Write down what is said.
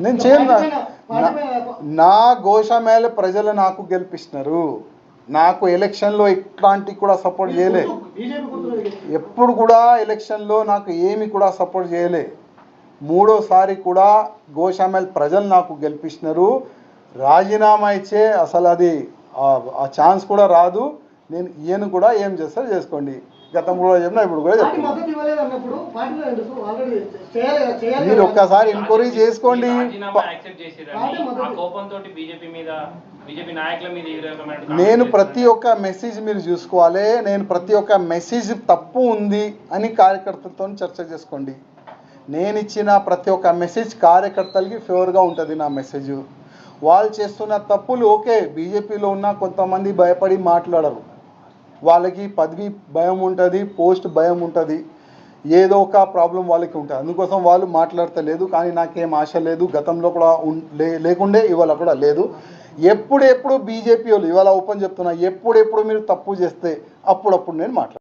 నేను చేయను. నా గోషామేళ ప్రజలు నాకు గెలిపిస్తున్నారు. నాకు ఎలక్షన్లో ఇట్లాంటి కూడా సపోర్ట్ చేయలే. ఎప్పుడు కూడా ఎలక్షన్లో నాకు ఏమి కూడా సపోర్ట్ చేయలే. మూడోసారి కూడా గోషామేళ ప్రజలు నాకు గెలిపిస్తున్నారు. రాజీనామా ఇచ్చే అసలు అది ఆ ఛాన్స్ కూడా రాదు. నేను ఈయన కూడా ఏం చేస్తారో చేసుకోండి. గతంలో కూడా చెప్పినా ఇప్పుడు కూడా చెప్తున్నా. మీరు ఒక్కసారి ఎంక్వైరీ చేసుకోండి. నేను ప్రతి ఒక్క మెసేజ్ మీరు చూసుకోవాలి. నేను ప్రతి ఒక్క మెసేజ్ తప్పు ఉంది అని కార్యకర్తలతో చర్చ చేసుకోండి. నేను ఇచ్చిన ప్రతి ఒక్క మెసేజ్ కార్యకర్తలకి ఫేవర్గా ఉంటుంది. నా మెసేజ్ వాళ్ళు చేస్తున్న తప్పులు ఓకే, బీజేపీలో ఉన్న కొంతమంది భయపడి మాట్లాడరు. వాళ్ళకి పదవి భయం ఉంటుంది, పోస్ట్ భయం ఉంటుంది, ఏదో ఒక ప్రాబ్లం వాళ్ళకి ఉంటుంది. అందుకోసం వాళ్ళు మాట్లాడతలేదు. కానీ నాకేం ఆశ లేదు. గతంలో కూడా లేకుండే, ఇవాళ కూడా లేదు. ఎప్పుడెప్పుడు బీజేపీ వాళ్ళు ఇవాళ ఓపెన్ చెప్తున్నా, ఎప్పుడెప్పుడు మీరు తప్పు చేస్తే అప్పుడప్పుడు నేను మాట్లాడతాను.